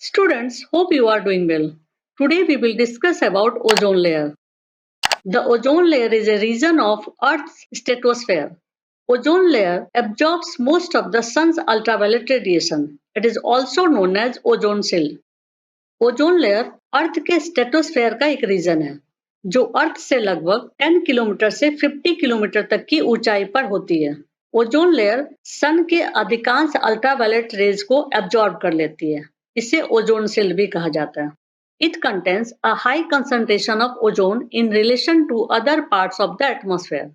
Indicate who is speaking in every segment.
Speaker 1: Students, hope you are doing well. Today we will discuss about ozone layer. The ozone layer is a region of Earth's stratosphere. Ozone layer absorbs most of the sun's ultraviolet radiation. It is also known as ozone cell. Ozone layer earth के stratosphere का एक reason है जो अर्थ से लगभग 10 kilometre से 50 kilometre तक की ऊंचाई पर होती है। ओजोन लेयर सन के अधिकांश अल्ट्रावायलेट रेज को एब्जॉर्ब कर लेती है। इसे ओजोन सिल भी कहा जाता है। It contains a high concentration of ozone in relation to other parts of the atmosphere,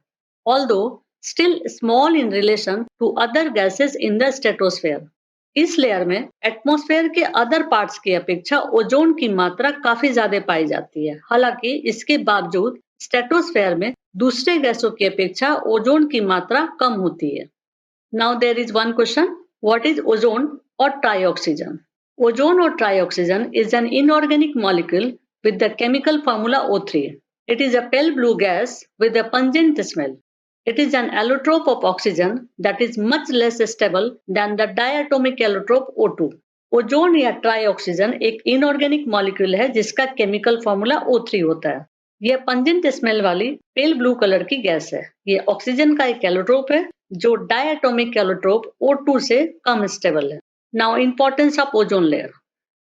Speaker 1: although still small in relation to other gases in the stratosphere. इस लेयर में एटमॉस्फेयर के अदर पार्ट्स की अपेक्षा ओजोन की मात्रा काफी ज्यादा पाई जाती है। हालांकि इसके बावजूद स्ट्रेटोस्फेयर में दूसरे गैसों की अपेक्षा ओजोन की मात्रा कम होती है। Now there is one question, what is ozone और ट्राईऑक्सीजन? ओजोन और trioxygen is an inorganic molecule with the chemical formula O3. It is a pale blue gas with a pungent smell. It is an allotrope of oxygen that is much less stable than the diatomic allotrope O2. Ozone या ट्राईऑक्सीजन एक inorganic molecule है जिसका chemical formula O3 होता है। यह pungent smell वाली pale blue colour की gas है। यह ऑक्सीजन का एक एलोट्रोप है जो डायटोमिक एलोट्रोप O2 से कम स्टेबल है। Now importance of ozone layer.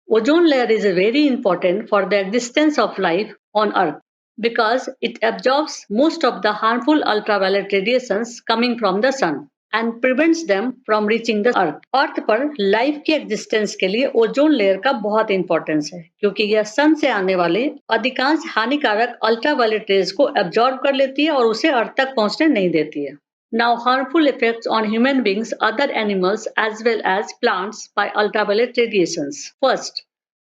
Speaker 1: Ozone layer is very important for the existence of life on Earth because it absorbs most of the harmful ultraviolet radiations coming from the sun and prevents them from reaching the Earth. अर्थ पर life की existence के लिए ozone layer का बहुत importance है क्योंकि यह सन से आने वाले अधिकांश हानिकारक अल्ट्रावायलेट रेज को एब्जॉर्ब कर लेती है और उसे अर्थ तक पहुंचने नहीं देती है। Now, harmful effects on human beings, other animals, as well as plants by ultraviolet radiations. First,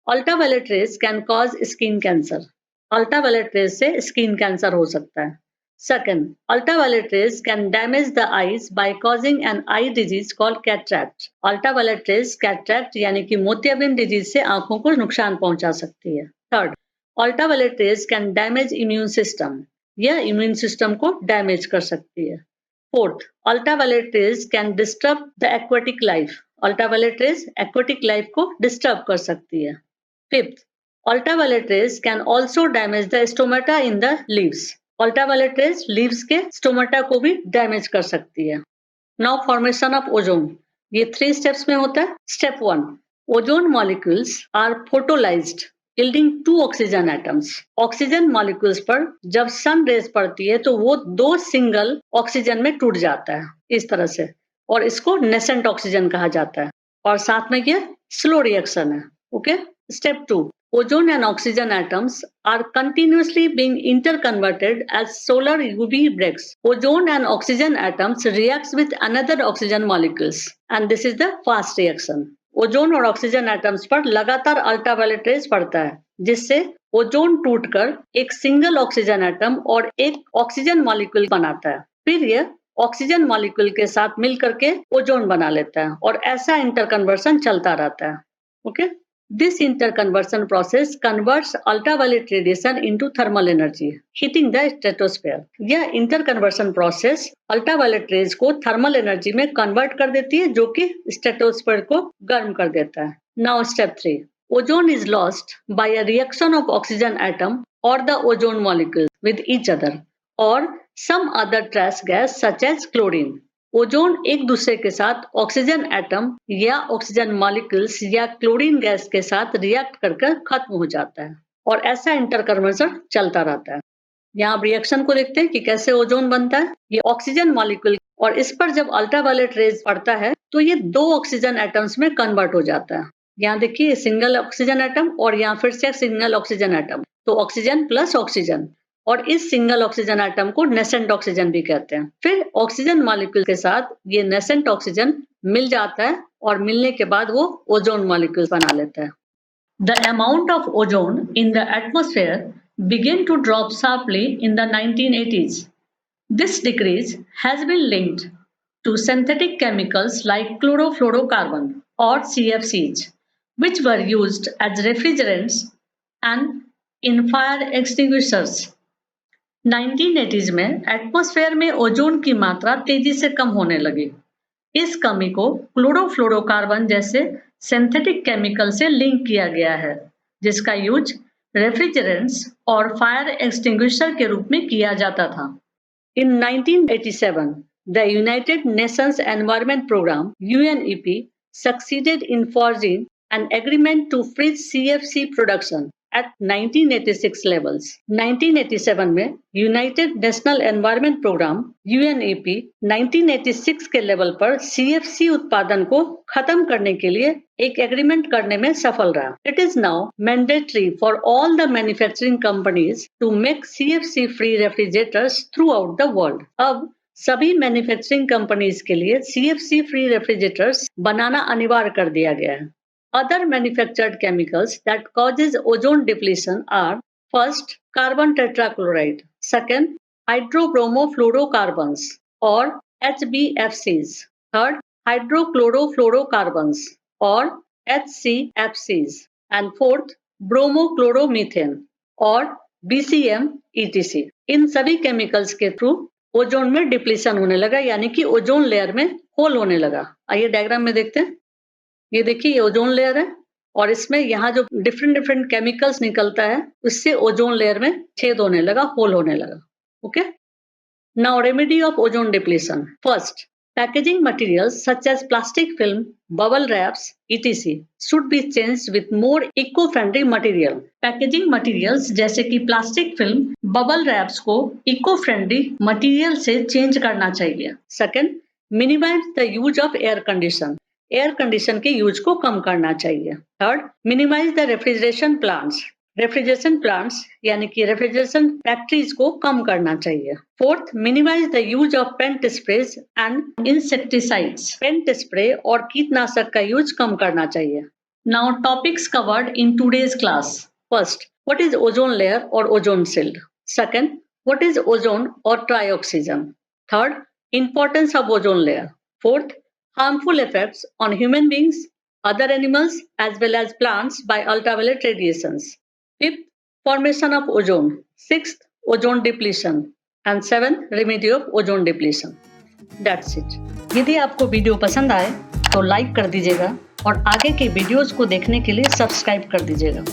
Speaker 1: ultraviolet rays can cause skin cancer. Ultraviolet rays से skin cancer हो सकता है। Second, ultraviolet rays can damage the eyes by causing an eye disease called cataract. Ultraviolet rays cataract यानी कि मोतियाबिंद disease से आंखों को नुकसान पहुंचा सकती है। Third, ultraviolet rays can damage immune system. यह immune system को डैमेज कर सकती है। Fourth, ultraviolet rays can disturb the aquatic life. Ultraviolet rays aquatic life को disturb कर सकती है। Fifth, ultraviolet rays can also damage the stomata in the leaves. Ultraviolet rays leaves के stomata को भी damage कर सकती है। Now formation of ozone. ये 3 steps में होता है। Step 1, ozone molecules are photolyzed yielding 2 oxygen atoms. Oxygen molecules पर जब सन रेज पड़ती है तो वो 2 सिंगल ऑक्सीजन में टूट जाता है इस तरह से, और इसको नेसेंट ऑक्सीजन कहा जाता है और साथ में ये स्लो रिएक्शन है। Okay. Step 2, ozone and oxygen atoms are continuously being interconverted as solar UV breaks. Ozone and oxygen atoms reacts with another oxygen molecules and this is the fast reaction. Ozone और oxygen atoms पर लगातार ultraviolet rays पड़ता है जिससे ozone टूटकर एक single oxygen atom और एक ऑक्सीजन मॉलिक्यूल बनाता है। फिर यह ऑक्सीजन मॉलिक्यूल के साथ मिलकर के ओजोन बना लेता है और ऐसा इंटरकन्वर्सन चलता रहता है। Okay. This interconversion process converts ultraviolet radiation into thermal energy, heating the stratosphere. यह interconversion process ultraviolet rays को thermal energy में convert कर देती है जो कि stratosphere को गर्म कर देता है। Now step 3, ozone is lost by a reaction of oxygen atom or the ozone molecule with each other or some other trace gas such as chlorine. Ozone एक दूसरे के साथ ऑक्सीजन एटम या ऑक्सीजन मॉलिक्यूल्स या chlorine gas के साथ react करके खत्म हो जाता है और ऐसा इंटरकन्वर्सन चलता रहता है। यहाँ आप रिएक्शन को देखते हैं कि कैसे ओजोन बनता है। ये ऑक्सीजन मॉलिक्यूल और इस पर जब अल्ट्रावायलेट रेज पड़ता है तो ये 2 ऑक्सीजन एटम्स में कन्वर्ट हो जाता है। यहाँ देखिए सिंगल ऑक्सीजन एटम और यहाँ फिर से सिंगल ऑक्सीजन एटम, तो ऑक्सीजन प्लस ऑक्सीजन, और इस सिंगल ऑक्सीजन एटम को नेसेंट ऑक्सीजन भी कहते हैं। फिर ऑक्सीजन मॉलिक्यूल के साथ ये नेसेंट ऑक्सीजन मिल जाता है और मिलने के बाद वो ओजोन मॉलिक्यूल बना लेता है। The amount of ozone in the atmosphere began to drop sharply in the 1980s. This decrease has been linked to synthetic chemicals like chlorofluorocarbon or CFCs, which were used as refrigerants and in fire extinguishers. 1980s में atmosphere में ozone की मात्रा तेजी से कम होने लगी। इस कमी को क्लोरोफ्लोरोकार्बन जैसे सिंथेटिक केमिकल से लिंक किया गया है, जिसका यूज रेफ्रिजरेंट्स और फायर एक्सटिंग्विशर के रूप में किया जाता था। In 1987, the United Nations Environment Programme (UNEP) succeeded in forging an agreement to freeze CFC production at 1986 levels. 1987 में United National Environment Programme UNEP 1986 के लेवल पर CFC उत्पादन को खत्म करने के लिए एक एग्रीमेंट करने में सफल रहा। It is now mandatory for all the manufacturing companies to make CFC free refrigerators throughout the world. अब सभी मैन्युफैक्चरिंग कंपनीज के लिए CFC फ्री रेफ्रिजरेटर्स बनाना अनिवार्य कर दिया गया है। Other manufactured chemicals that causes ozone depletion are first, carbon tetrachloride, second, hydrobromofluorocarbons or HBFCs, third, hydrochlorofluorocarbons or HCFCs, and fourth, bromochloromethane or BCM etc. इन सभी केमिकल्स के through ozone में depletion होने लगा, यानी कि ओजोन लेयर में whole होने लगा। आइए डायग्राम में देखते हैं। ये देखिए, ये ओजोन लेयर है और इसमें यहाँ जो डिफरेंट केमिकल्स निकलता है उससे ओजोन लेयर में छेद होने लगा, होल होने लगा। Okay, now remedy of ozone depletion. First, packaging materials such as plastic film, bubble wraps etc. should be changed with more eco-friendly material. Packaging materials जैसे कि प्लास्टिक फिल्म, बबल रैप्स को eco friendly material से change करना चाहिए। Second, minimize the use of air condition. Air condition के use को कम करना चाहिए। Third, minimize the refrigeration plants. Refrigeration plants यानी कि रेफ्रिजरेशन फैक्ट्रीज को कम करना चाहिए। Fourth, minimize the use of paint sprays and insecticides. Paint spray और कीटनाशक का यूज कम करना चाहिए। Now topics covered in today's class. First, what is ozone layer और ozone shield. Second, what is ozone और trioxygen. Third, importance of ozone layer. Fourth, harmful effects on human beings, other animals as well as plants by ultraviolet radiations. Fifth, formation of ozone. Sixth, ozone depletion. And seventh, remedy of ozone depletion. That's it. यदि आपको video पसंद आए तो like कर दीजिएगा और आगे के वीडियोस को देखने के लिए सब्सक्राइब कर दीजिएगा।